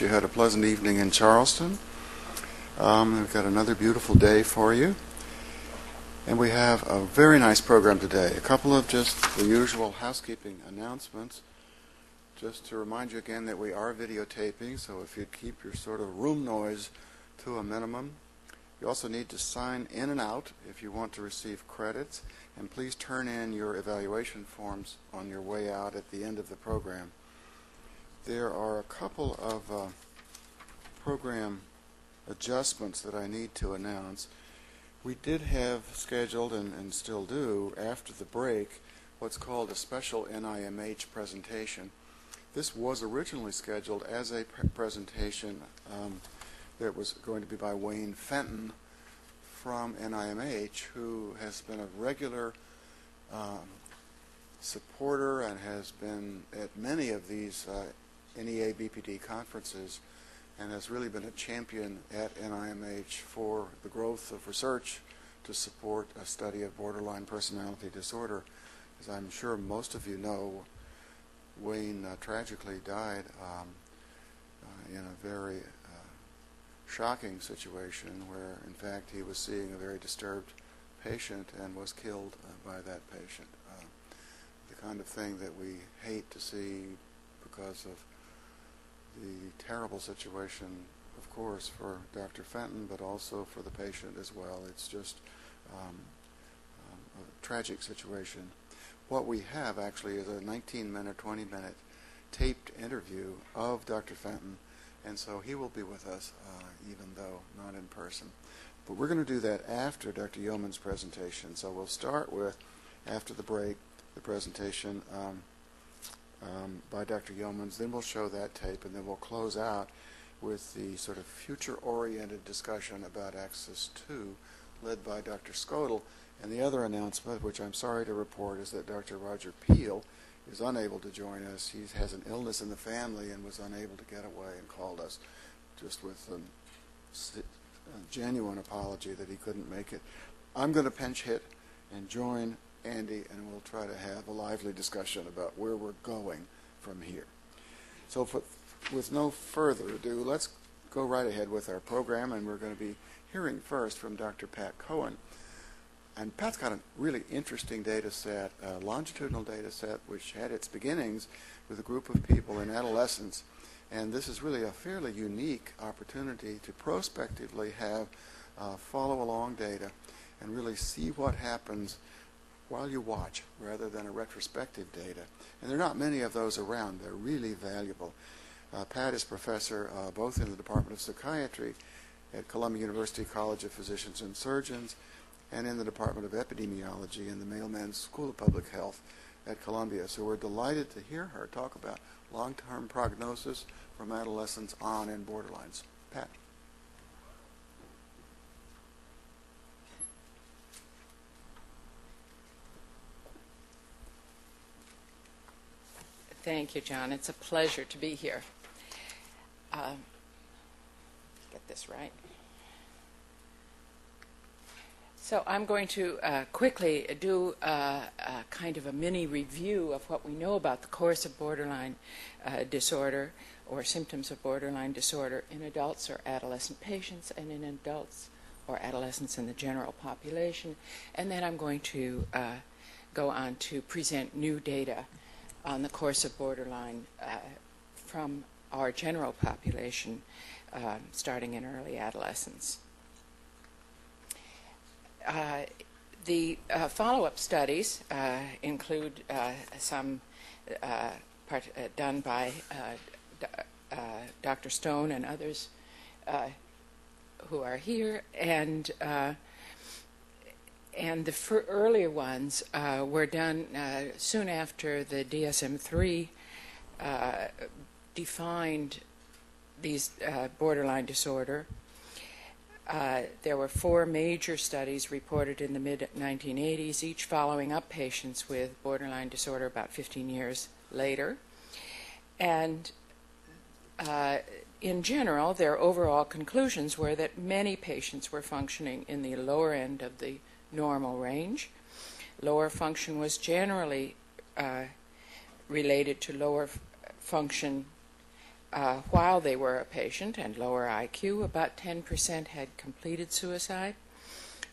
that you had a pleasant evening in Charleston. We've got another beautiful day for you. And we have a very nice program today. A couple of just the usual housekeeping announcements. Just to remind you again that we are videotaping, so if you'd keep your sort of room noise to a minimum. You also need to sign in and out if you want to receive credits. And please turn in your evaluation forms on your way out at the end of the program. There are a couple of program adjustments that I need to announce. We did have scheduled, and still do, after the break, what's called a special NIMH presentation. This was originally scheduled as a presentation that was going to be by Wayne Fenton from NIMH, who has been a regular supporter and has been at many of these NEA.BPD conferences and has really been a champion at NIMH for the growth of research to support a study of borderline personality disorder. As I'm sure most of you know, Wayne tragically died in a very shocking situation where, in fact, he was seeing a very disturbed patient and was killed by that patient. The kind of thing that we hate to see because of the terrible situation, of course, for Dr. Fenton, but also for the patient as well. It's just a tragic situation. What we have actually is a 19-minute, 20-minute taped interview of Dr. Fenton, and so he will be with us, even though not in person. But we're going to do that after Dr. Yeoman's presentation. So we'll start with, after the break, the presentation by Dr. Yeoman's. Then we'll show that tape, and then we'll close out with the sort of future-oriented discussion about Axis 2, led by Dr. Skodel. And the other announcement, which I'm sorry to report, is that Dr. Roger Peel is unable to join us. He has an illness in the family and was unable to get away and called us just with a genuine apology that he couldn't make it. I'm going to pinch hit and join Andy, and we'll try to have a lively discussion about where we're going from here. So with no further ado, let's go right ahead with our program, and we're going to be hearing first from Dr. Pat Cohen. And Pat's got a really interesting data set, a longitudinal data set, which had its beginnings with a group of people in adolescence. And this is really a fairly unique opportunity to prospectively have follow-along data and really see what happens while you watch, rather than a retrospective data. And there are not many of those around. They're really valuable. Pat is professor both in the Department of Psychiatry at Columbia University College of Physicians and Surgeons and in the Department of Epidemiology in the Mailman School of Public Health at Columbia. So we're delighted to hear her talk about long-term prognosis from adolescence on and borderlines. Pat. Thank you, John. It's a pleasure to be here. Get this right. So I'm going to quickly do kind of a mini review of what we know about the course of borderline disorder or symptoms of borderline disorder in adults or adolescent patients and in adults or adolescents in the general population. And then I'm going to go on to present new data on the course of borderline from our general population starting in early adolescence. The follow-up studies include some done by Dr. Stone and others who are here, and the earlier ones were done soon after the DSM-3 defined these borderline disorder. There were 4 major studies reported in the mid-1980s, each following up patients with borderline disorder about 15 years later. And in general, their overall conclusions were that many patients were functioning in the lower end of the normal range. Lower function was generally related to lower function while they were a patient and lower IQ, about 10% had completed suicide.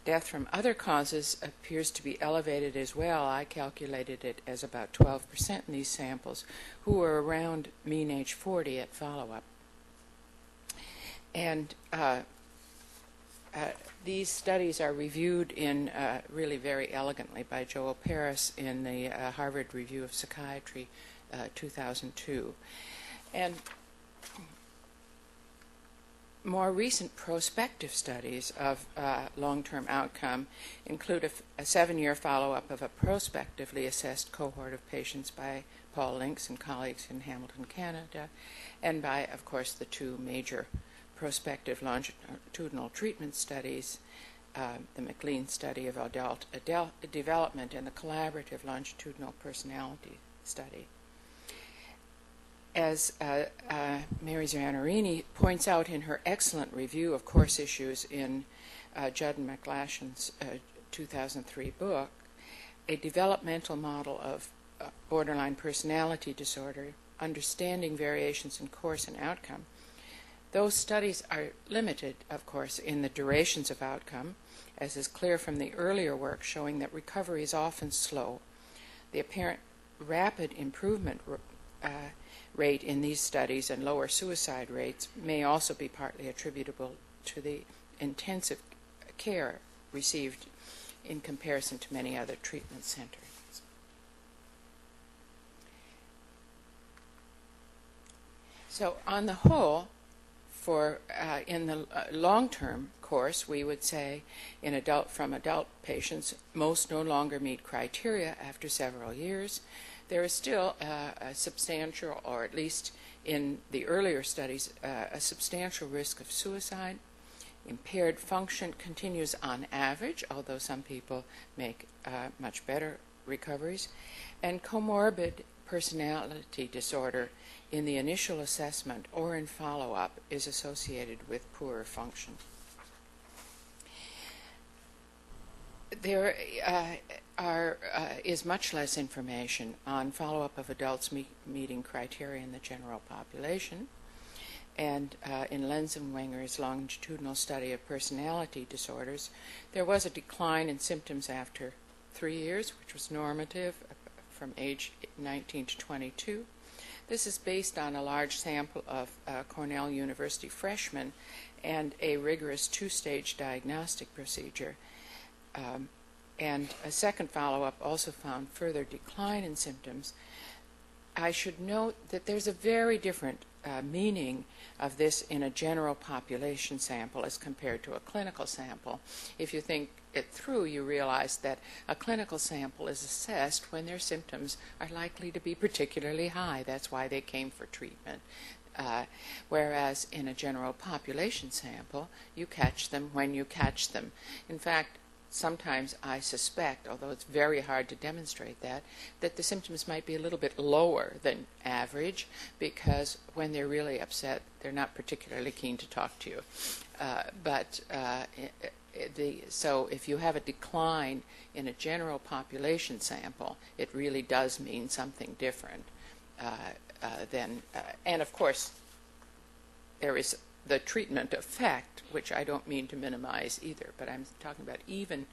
Death from other causes appears to be elevated as well. I calculated it as about 12% in these samples, who were around mean age 40 at follow-up. And these studies are reviewed in really very elegantly by Joel Paris in the Harvard Review of Psychiatry, 2002. And more recent prospective studies of long-term outcome include a 7-year follow-up of a prospectively assessed cohort of patients by Paul Links and colleagues in Hamilton, Canada, and by, of course, the two major prospective longitudinal treatment studies, the McLean study of adult development and the collaborative longitudinal personality study. As Mary Zanarini points out in her excellent review of course issues in Judd and McLashan's 2003 book, a developmental model of borderline personality disorder, understanding variations in course and outcome. Those studies are limited, of course, in the durations of outcome, as is clear from the earlier work showing that recovery is often slow. The apparent rapid improvement rate in these studies and lower suicide rates may also be partly attributable to the intensive care received in comparison to many other treatment centers. So on the whole, for in the long-term course, we would say from adult patients, most no longer meet criteria after several years. There is still a substantial, or at least in the earlier studies, a substantial risk of suicide. Impaired function continues on average, although some people make much better recoveries. And comorbid personality disorder in the initial assessment or in follow-up is associated with poorer function. There is much less information on follow-up of adults meeting criteria in the general population. And in Lenzenwenger's longitudinal study of personality disorders, there was a decline in symptoms after 3 years, which was normative from age 19 to 22. This is based on a large sample of Cornell University freshmen and a rigorous 2-stage diagnostic procedure. And a second follow-up also found further decline in symptoms. I should note that there's a very different meaning of this in a general population sample as compared to a clinical sample. If you think it through, you realize that a clinical sample is assessed when their symptoms are likely to be particularly high. That's why they came for treatment. Whereas in a general population sample, you catch them when you catch them. In fact, sometimes I suspect, although it's very hard to demonstrate that the symptoms might be a little bit lower than average, because when they're really upset, they're not particularly keen to talk to you. So if you have a decline in a general population sample, it really does mean something different and of course, there is the treatment effect, which I don't mean to minimize either, but I'm talking about even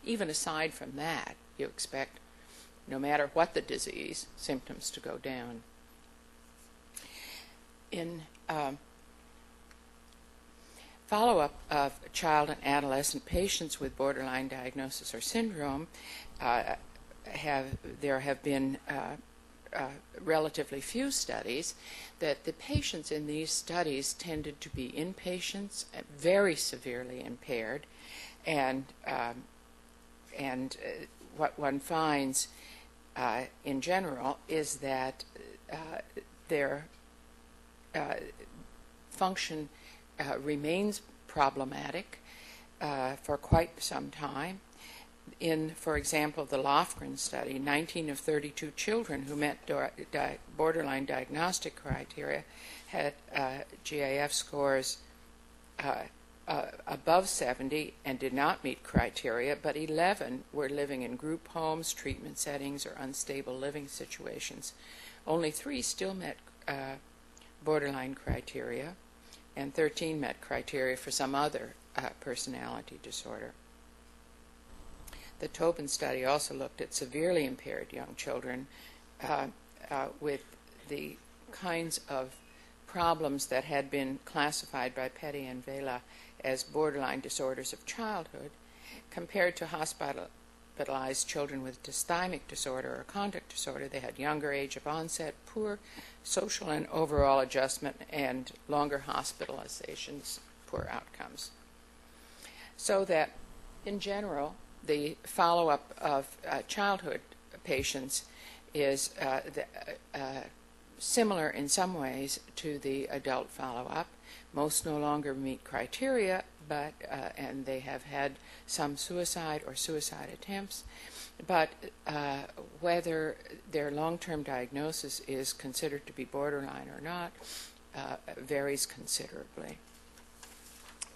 aside from that, you expect, no matter what the disease, symptoms to go down. In follow-up of child and adolescent patients with borderline diagnosis or syndrome, there have been relatively few studies that the patients in these studies tended to be inpatients, very severely impaired, and what one finds in general is that their function remains problematic for quite some time. In, for example, the Lofgren study, 19 of 32 children who met borderline diagnostic criteria had GAF scores above 70 and did not meet criteria, but 11 were living in group homes, treatment settings, or unstable living situations. Only 3 still met borderline criteria, and 13 met criteria for some other personality disorder. The Tobin study also looked at severely impaired young children with the kinds of problems that had been classified by Petty and Vela as borderline disorders of childhood, compared to hospitalized children with dysthymic disorder or conduct disorder. They had younger age of onset, poor social and overall adjustment, and longer hospitalizations, poor outcomes. So that, in general, the follow-up of childhood patients is similar in some ways to the adult follow-up. Most no longer meet criteria, but and they have had some suicide or suicide attempts. But whether their long-term diagnosis is considered to be borderline or not varies considerably.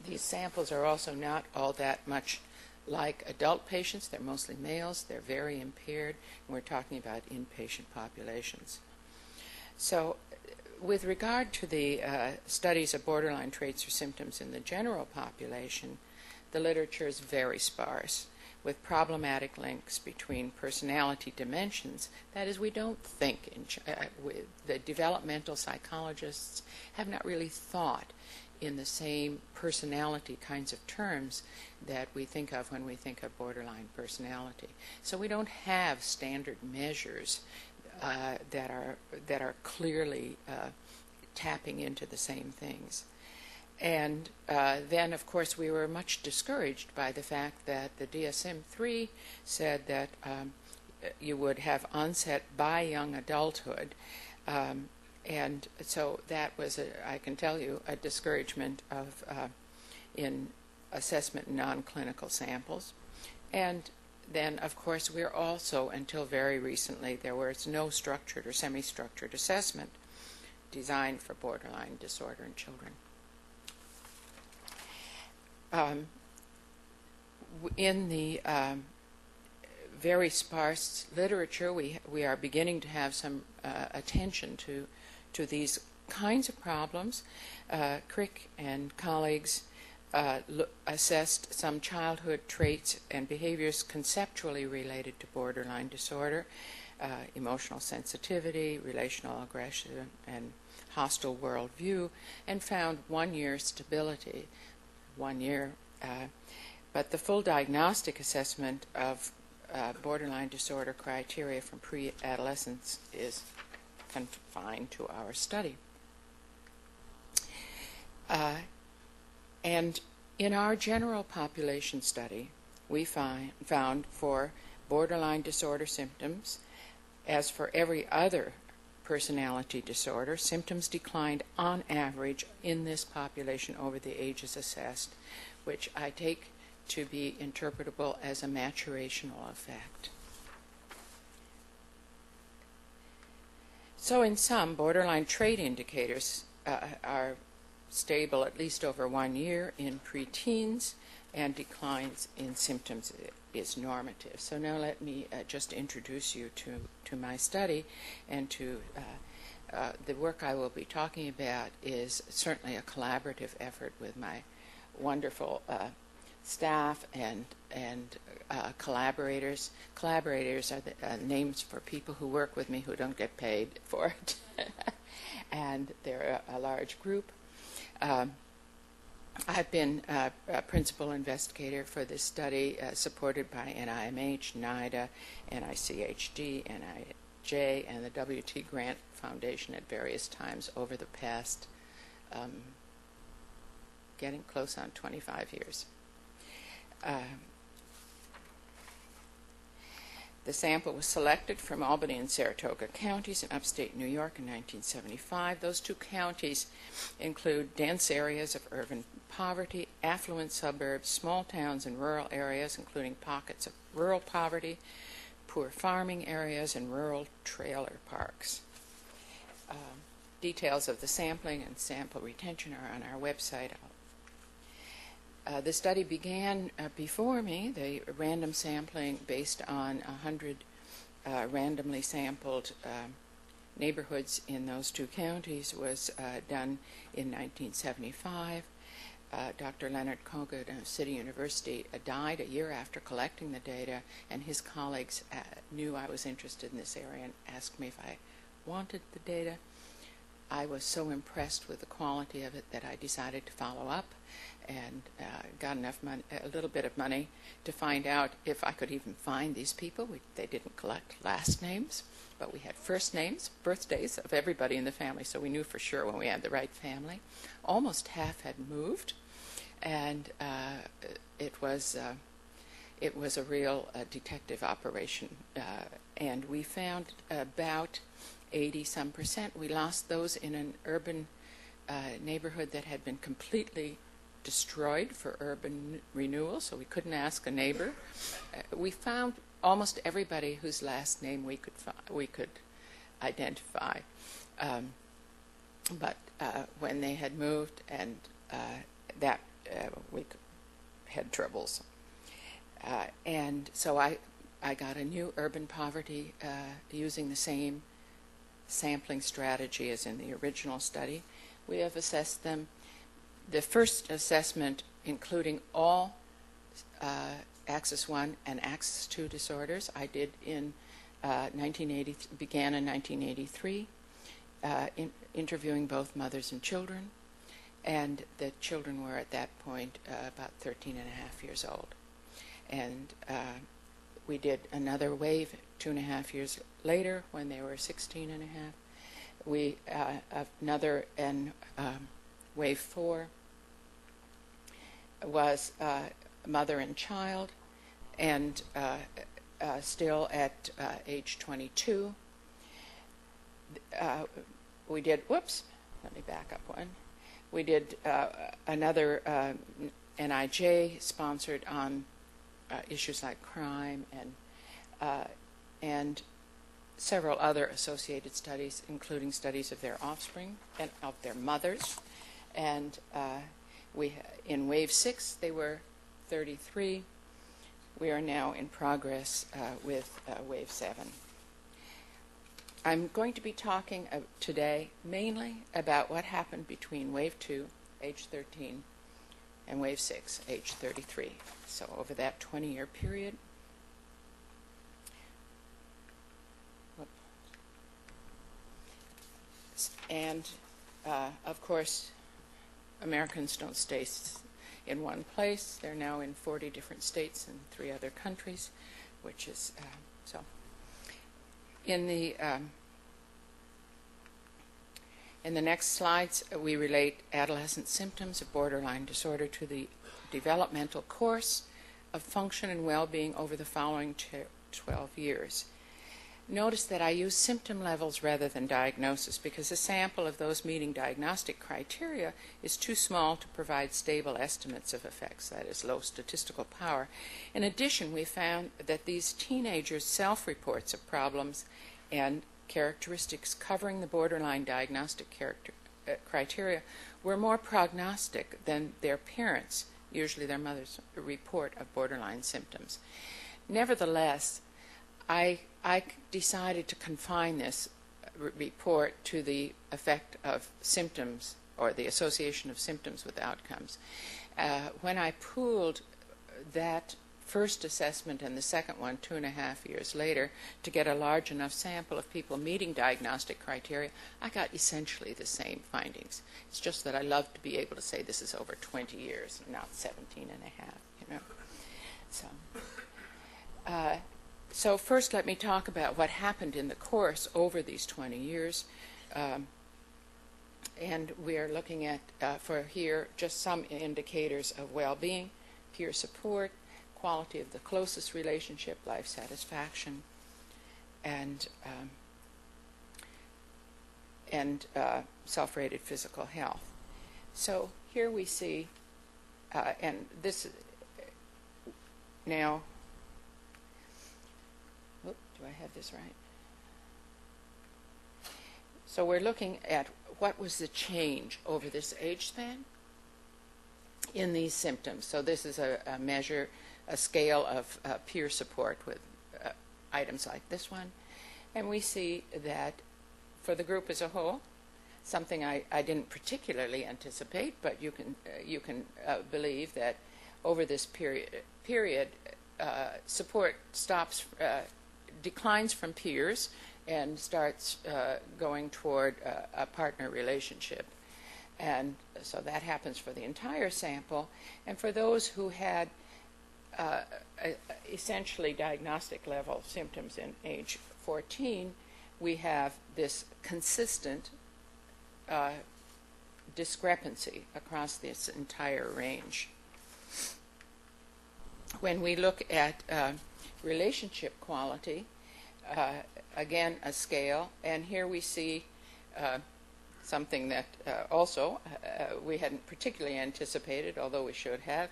These samples are also not all that much like adult patients. They're mostly males. They're very impaired, and we're talking about inpatient populations. So with regard to the studies of borderline traits or symptoms in the general population, the literature is very sparse, with problematic links between personality dimensions. That is, we don't think, the developmental psychologists have not really thought in the same personality kinds of terms that we think of when we think of borderline personality. So we don't have standard measures that are clearly tapping into the same things. And then, of course, we were much discouraged by the fact that the DSM-3 said that you would have onset by young adulthood. And so that was, I can tell you, a discouragement of in assessment non-clinical samples. And then, of course, we're also, until very recently, there was no structured or semi-structured assessment designed for borderline disorder in children. In the very sparse literature, we are beginning to have some attention to these kinds of problems. Crick and colleagues assessed some childhood traits and behaviors conceptually related to borderline disorder, emotional sensitivity, relational aggression, and hostile worldview, and found 1 year stability, 1 year. But the full diagnostic assessment of borderline disorder criteria from pre-adolescence is confined to our study. And in our general population study, we found for borderline disorder symptoms, as for every other personality disorder, symptoms declined on average in this population over the ages assessed, which I take to be interpretable as a maturational effect. So in sum, borderline trait indicators are stable at least over 1 year in preteens, and declines in symptoms is normative. So now let me just introduce you to my study, and to the work I will be talking about is certainly a collaborative effort with my wonderful staff and collaborators. Collaborators are the names for people who work with me who don't get paid for it. And they're a large group. I've been a principal investigator for this study, supported by NIMH, NIDA, NICHD, NIJ, and the W.T. Grant Foundation at various times over the past, getting close on 25 years. The sample was selected from Albany and Saratoga counties in upstate New York in 1975. Those two counties include dense areas of urban poverty, affluent suburbs, small towns and rural areas, including pockets of rural poverty, poor farming areas, and rural trailer parks. Details of the sampling and sample retention are on our website. The study began before me, the random sampling based on 100 randomly sampled neighborhoods in those two counties was done in 1975. Dr. Leonard Kogut of City University died a year after collecting the data, and his colleagues knew I was interested in this area and asked me if I wanted the data. I was so impressed with the quality of it that I decided to follow up and got enough money, a little bit of money, to find out if I could even find these people. They didn't collect last names, but we had first names, birthdays of everybody in the family, so we knew for sure when we had the right family. Almost half had moved, and it was a real detective operation, and we found about 80-some%. We lost those in an urban neighborhood that had been completely destroyed for urban renewal, so we couldn't ask a neighbor. We found almost everybody whose last name we could identify, but when they had moved, and that we had troubles, and so I got a new urban poverty using the same sampling strategy as in the original study. We have assessed them. The first assessment, including all Axis 1 and Axis 2 disorders, I did in began in 1983, interviewing both mothers and children, and the children were at that point about 13 and a half years old. And we did another wave 2.5 years later when they were 16 and a half. We another, and wave 4 was mother and child, and still at age 22. We did, whoops, let me back up one. We did another NIJ sponsored on issues like crime and several other associated studies, including studies of their offspring and of their mothers. And in wave 6, they were 33. We are now in progress with wave 7. I'm going to be talking today mainly about what happened between wave 2, age 13, and wave 6, age 33. So over that 20-year period. And of course, Americans don't stay in one place. They're now in 40 different states and 3 other countries, which is so. In the next slides, we relate adolescent symptoms of borderline disorder to the developmental course of function and well-being over the following 12 years. Notice that I use symptom levels rather than diagnosis because a sample of those meeting diagnostic criteria is too small to provide stable estimates of effects, that is, low statistical power. In addition, we found that these teenagers' self-reports of problems and characteristics covering the borderline diagnostic criteria were more prognostic than their parents', usually their mother's, report of borderline symptoms. Nevertheless, I decided to confine this report to the effect of symptoms or the association of symptoms with outcomes. When I pooled that first assessment and the second one 2.5 years later to get a large enough sample of people meeting diagnostic criteria, I got essentially the same findings. It's just that I love to be able to say this is over 20 years, not 17 and a half, you know. So first let me talk about what happened in the course over these 20 years. And we are looking at, for here, just some indicators of well-being, peer support, quality of the closest relationship, life satisfaction, and self-rated physical health. So here we see, and this now, do I have this right? So we're looking at what was the change over this age span in these symptoms. So this is a measure, a scale of peer support with items like this one. And we see that for the group as a whole, something I didn't particularly anticipate, but you can believe that over this period support declines from peers and starts going toward a partner relationship. And so that happens for the entire sample. And for those who had essentially diagnostic level symptoms in age 14, we have this consistent discrepancy across this entire range. When we look at relationship quality, again a scale, and here we see something that also we hadn't particularly anticipated, although we should have.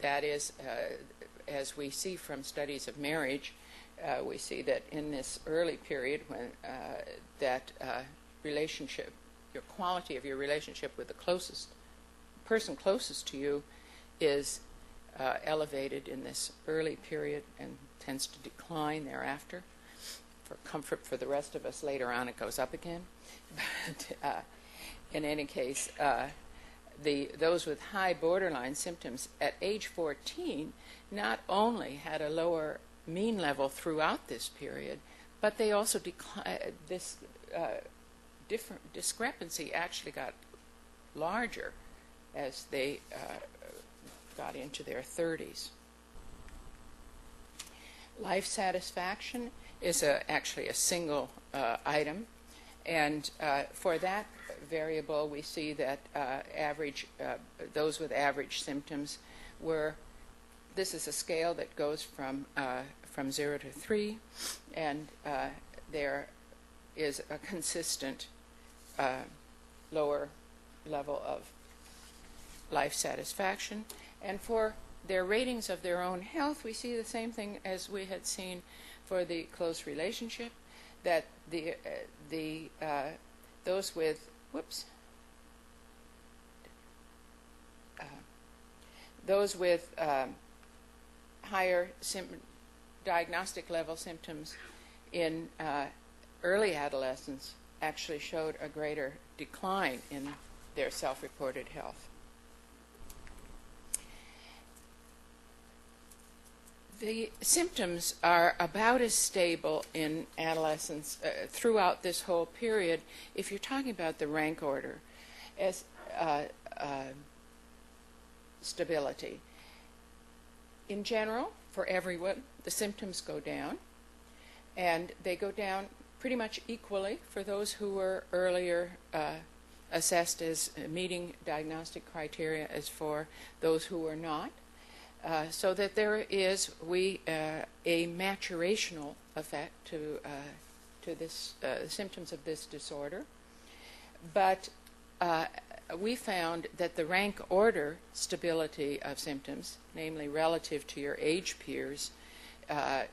That is, as we see from studies of marriage, we see that in this early period when that relationship, your quality of your relationship with the person closest to you is elevated in this early period and tends to decline thereafter. For comfort for the rest of us, later on it goes up again. But in any case, those with high borderline symptoms at age 14 not only had a lower mean level throughout this period, but they also this different discrepancy actually got larger as they got into their 30s. Life satisfaction is actually a single item, and for that variable we see that those with average symptoms this is a scale that goes from 0 to 3, and there is a consistent lower level of life satisfaction. And for their ratings of their own health, we see the same thing as we had seen for the close relationship, that those with higher diagnostic level symptoms in early adolescence actually showed a greater decline in their self-reported health. The symptoms are about as stable in adolescence throughout this whole period, if you're talking about the rank order, as stability. In general, for everyone, the symptoms go down, and they go down pretty much equally for those who were earlier assessed as meeting diagnostic criteria as for those who were not. So that there is a maturational effect to this symptoms of this disorder, but we found that the rank order stability of symptoms, namely relative to your age peers,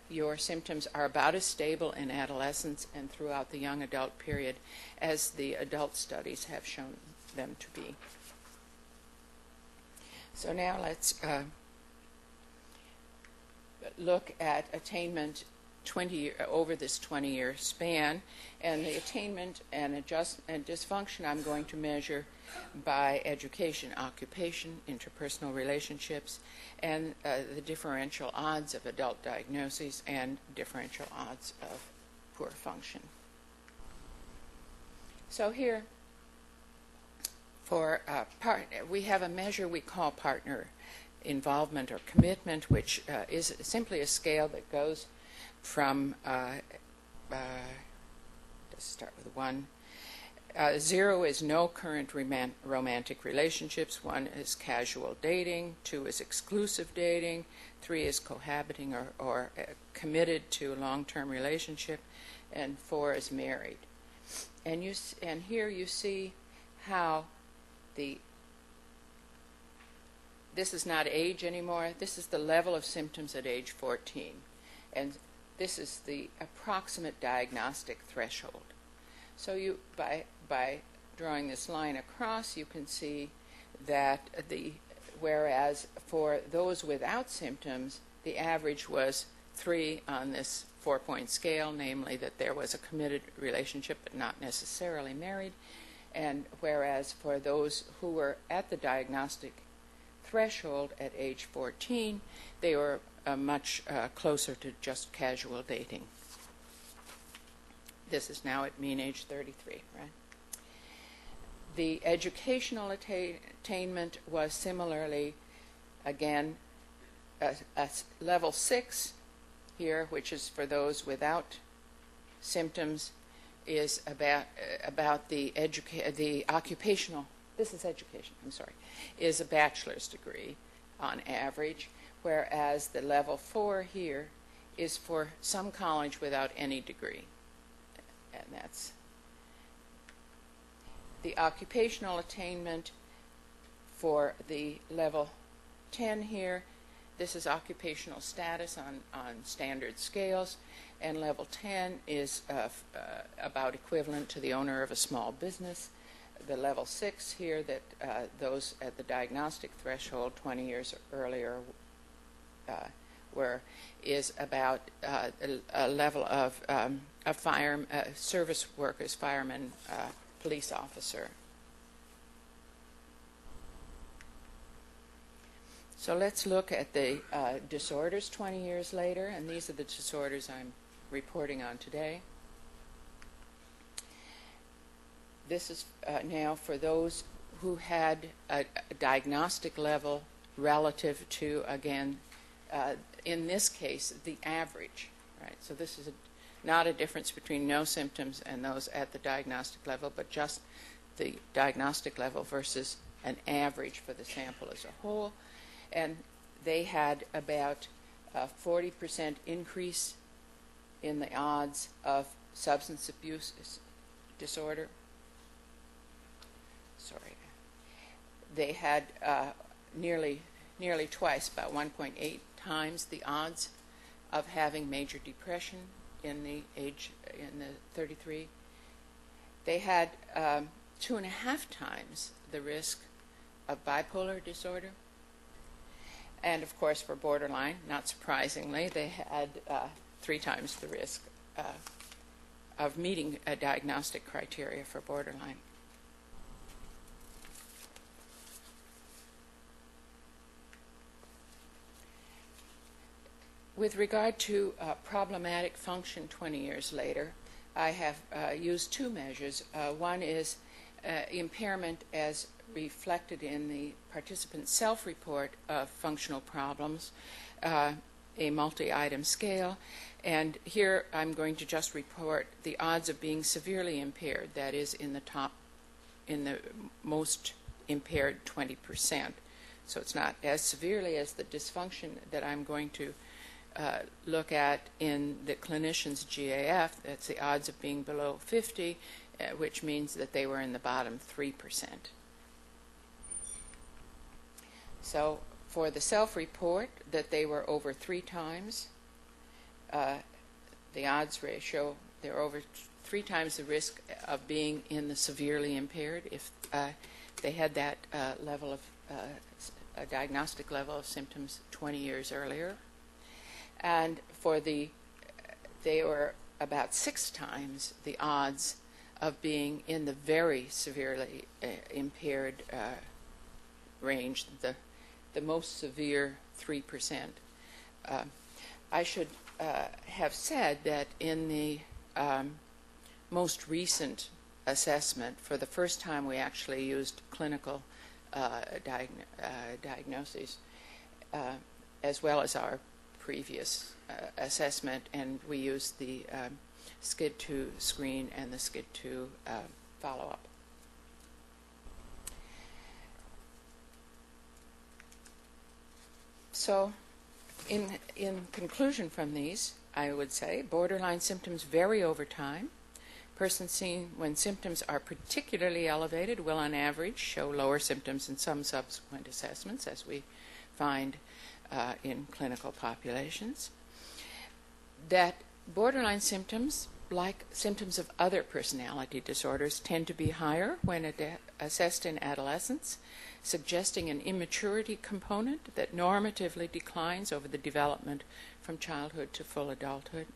your symptoms are about as stable in adolescence and throughout the young adult period as the adult studies have shown them to be. So now let's look at attainment over this 20-year span, and the attainment and dysfunction I'm going to measure by education, occupation, interpersonal relationships, and the differential odds of adult diagnoses and differential odds of poor function. So here, for we have a measure we call partner involvement or commitment, which is simply a scale that goes from, let's start with 1. 0 is no current romantic relationships, 1 is casual dating, 2 is exclusive dating, 3 is cohabiting or committed to a long-term relationship, and 4 is married. And here you see how this is not age anymore. This is the level of symptoms at age 14. And this is the approximate diagnostic threshold. So by drawing this line across, you can see that whereas for those without symptoms, the average was 3 on this 4-point scale, namely that there was a committed relationship but not necessarily married, and whereas for those who were at the diagnostic threshold at age 14, they were much closer to just casual dating. This is now at mean age 33, right? The educational attainment was similarly, again, a level 6 here, which is for those without symptoms, is about the occupational. This is education. I'm sorry, is a bachelor's degree on average, whereas the level 4 here is for some college without any degree, and that's the occupational attainment for the level 10 here. This is occupational status on standard scales, and level 10 is about equivalent to the owner of a small business. The level 6 here, that those at the diagnostic threshold 20 years earlier is about a level of service workers, firemen, police officer. So let's look at the disorders 20 years later, and these are the disorders I'm reporting on today. This is now for those who had a diagnostic level relative to, again, in this case, the average, right? So this is not a difference between no symptoms and those at the diagnostic level, but just the diagnostic level versus an average for the sample as a whole. And they had about a 40% increase in the odds of substance abuse disorder. Sorry. They had nearly twice, about 1.8 times the odds of having major depression in the 33. They had 2.5 times the risk of bipolar disorder. And of course, for borderline, not surprisingly, they had 3 times the risk of meeting a diagnostic criteria for borderline. With regard to problematic function 20 years later, I have used 2 measures. One is impairment as reflected in the participant self-report of functional problems, a multi-item scale, and here I'm going to just report the odds of being severely impaired, that is in the most impaired 20%. So it's not as severely as the dysfunction that I'm going to look at in the clinician's GAF. That's the odds of being below 50, which means that they were in the bottom 3%. So for the self-report, that they were over 3 times the odds ratio, they're over 3 times the risk of being in the severely impaired if they had that level of a diagnostic level of symptoms 20 years earlier. And for they were about 6 times the odds of being in the very severely impaired range, the most severe 3%. I should have said that in the most recent assessment, for the first time we actually used clinical diagnoses as well as our previous assessment, and we used the SCID2 screen and the SCID2 follow-up. So in conclusion from these, I would say borderline symptoms vary over time. Persons seen when symptoms are particularly elevated will on average show lower symptoms in some subsequent assessments, as we find in clinical populations. That borderline symptoms like symptoms of other personality disorders, tend to be higher when assessed in adolescence, suggesting an immaturity component that normatively declines over the development from childhood to full adulthood.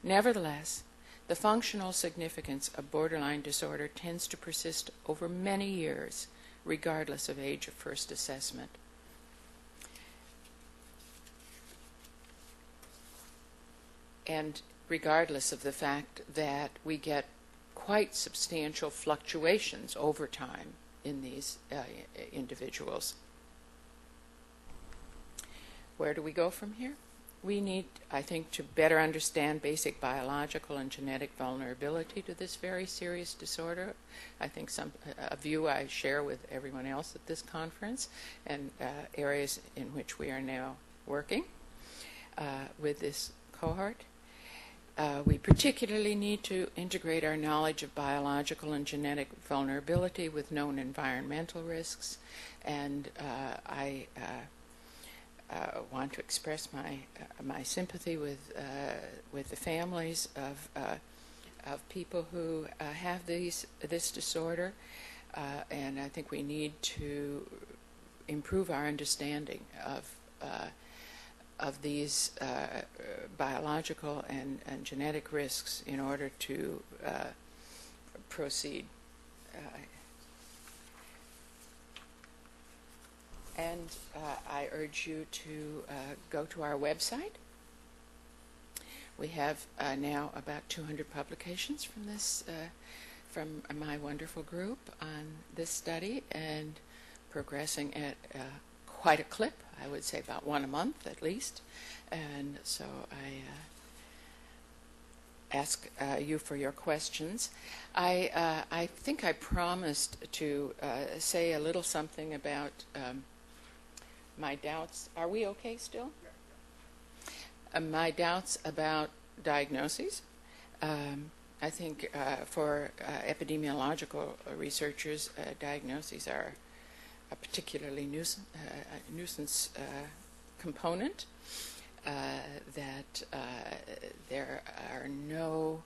Nevertheless, the functional significance of borderline disorder tends to persist over many years, regardless of age of first assessment. And regardless of the fact that we get quite substantial fluctuations over time in these individuals. Where do we go from here? We need, I think, to better understand basic biological and genetic vulnerability to this very serious disorder. I think a view I share with everyone else at this conference, and areas in which we are now working with this cohort. We particularly need to integrate our knowledge of biological and genetic vulnerability with known environmental risks, and I want to express my sympathy with the families of people who have this disorder, and I think we need to improve our understanding of these biological and genetic risks in order to proceed. And I urge you to go to our website. We have now about 200 publications from this, from my wonderful group on this study, and progressing at quite a clip. I would say about one a month at least. And so I ask you for your questions. I think I promised to say a little something about my doubts. Are we okay still? My doubts about diagnoses. I think for epidemiological researchers, diagnoses are a particularly nuisance component, that there are no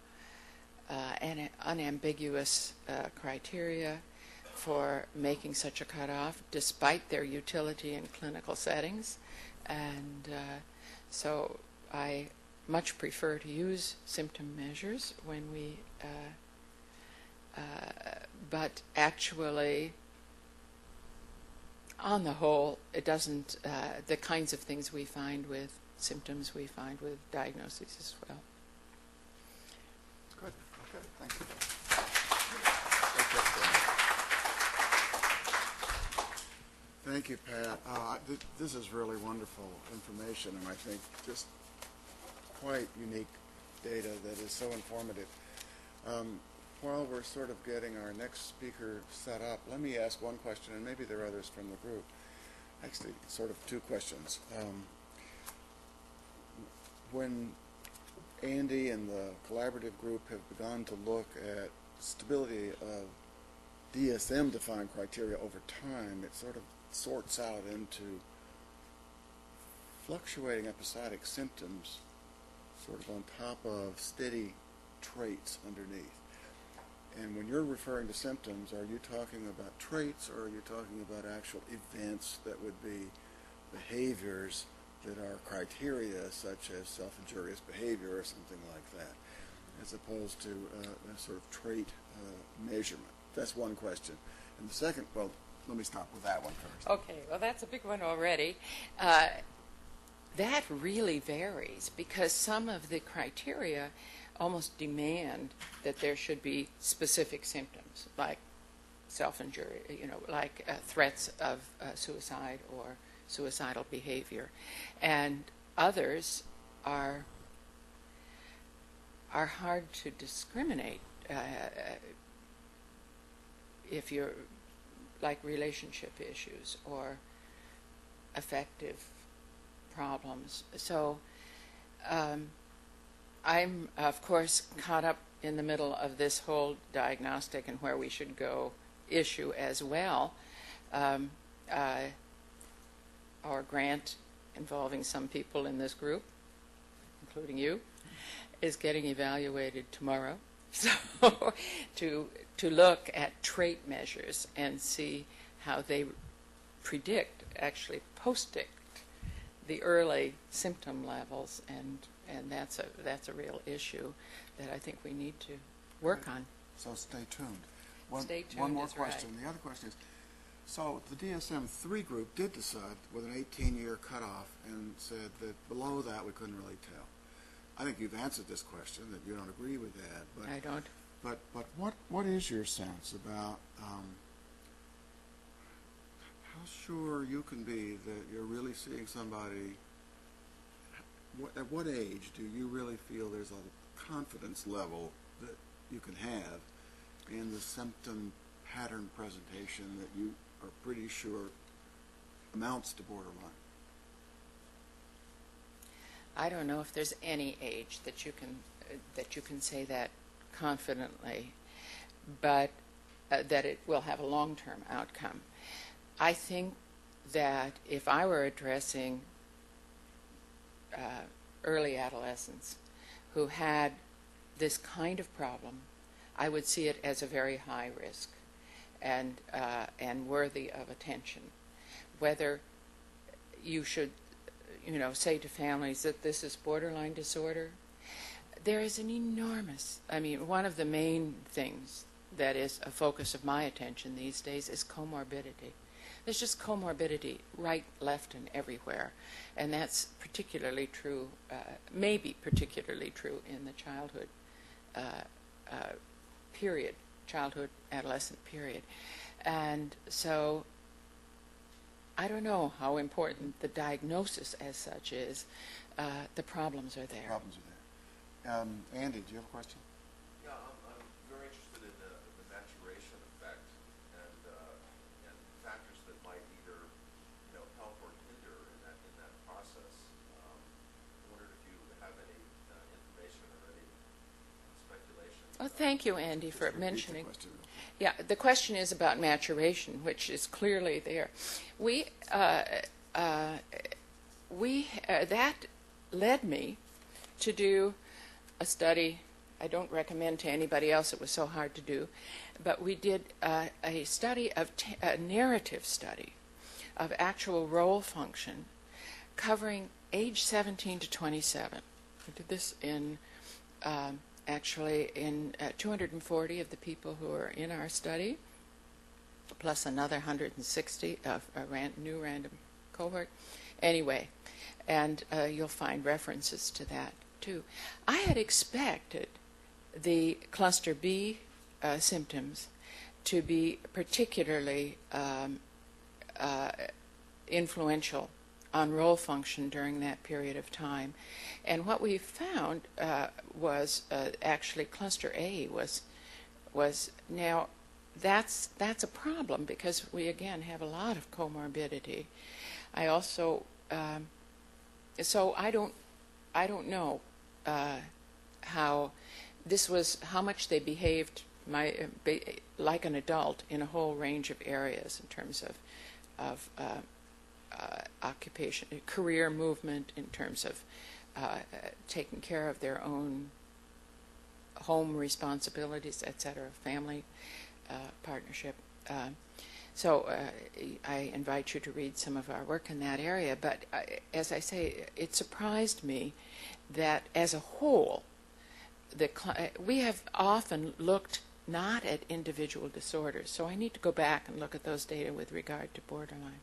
unambiguous criteria for making such a cutoff, despite their utility in clinical settings. And so I much prefer to use symptom measures when we, but actually, on the whole, it doesn't, the kinds of things we find with symptoms we find with diagnoses as well. Good. Okay. Thank you. Thank you, Pat. This is really wonderful information, and I think just quite unique data that is so informative. While we're sort of getting our next speaker set up, let me ask one question, and maybe there are others from the group. Actually, sort of two questions. When Andy and the collaborative group have begun to look at stability of DSM-defined criteria over time, it sort of sorts out into fluctuating episodic symptoms sort of on top of steady traits underneath. And when you're referring to symptoms, are you talking about traits, or are you talking about actual events that would be behaviors that are criteria, such as self-injurious behavior or something like that, as opposed to a sort of trait measurement? That's one question. And the second, well, let me stop with that one first. Okay, well, that's a big one already. That really varies, because some of the criteria almost demand that there should be specific symptoms, like self-injury, like threats of suicide or suicidal behavior. And others are hard to discriminate if you're like relationship issues or affective problems. So I'm, of course, caught up in the middle of this whole diagnostic and where we should go issue as well. Our grant involving some people in this group, including you, is getting evaluated tomorrow. So to look at trait measures and see how they predict, actually post-dict, the early symptom levels, and that's a real issue that I think we need to work on. So stay tuned. Stay tuned. One more is question. Right. The other question is, so the DSM-3 group did decide with an 18-year cutoff and said that below that we couldn't really tell. I think you've answered this question, that you don't agree with that. But I don't. But what is your sense about how sure you can be that you're really seeing somebody? At what age do you really feel there's a confidence level that you can have in the symptom pattern presentation that you are pretty sure amounts to borderline? I don't know if there's any age that you can say that confidently, but that it will have a long-term outcome. I think that if I were addressing early adolescents who had this kind of problem, I would see it as a very high risk and worthy of attention. Whether you should, say to families that this is borderline disorder, there is an enormous, one of the main things that is a focus of my attention these days is comorbidity. There's just comorbidity right, left, and everywhere. And that's particularly true, maybe particularly true in the childhood period, childhood, adolescent period. And so I don't know how important the diagnosis as such is. The problems are there. Problems are there. Andy, do you have a question? Yeah, I'm very interested in the maturation effect and factors that might either help or hinder in that process. I wondered if you have any information or any speculation. Oh, thank you, Andy, for Just repeat mentioning. the question. Yeah, the question is about maturation, which is clearly there. That led me to do a study. I don't recommend to anybody else, it was so hard to do, but we did a study a narrative study of actual role function covering age 17 to 27. We did this in 240 of the people who are in our study, plus another 160 of a new random cohort. Anyway, and you'll find references to that too. I had expected the cluster B symptoms to be particularly influential on role function during that period of time. And what we found was actually cluster A was now that's a problem because we again have a lot of comorbidity. I also so I don't know how much they behaved like an adult in a whole range of areas in terms of occupation, career movement, in terms of taking care of their own home responsibilities, etc., family partnership. So I invite you to read some of our work in that area. But as I say, it surprised me that as a whole, we have often looked not at individual disorders. So I need to go back and look at those data with regard to borderline.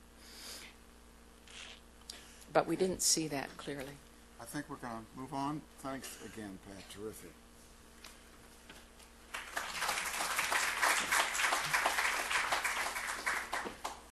But we didn't see that clearly. I think we're going to move on. Thanks again, Pat. Terrific.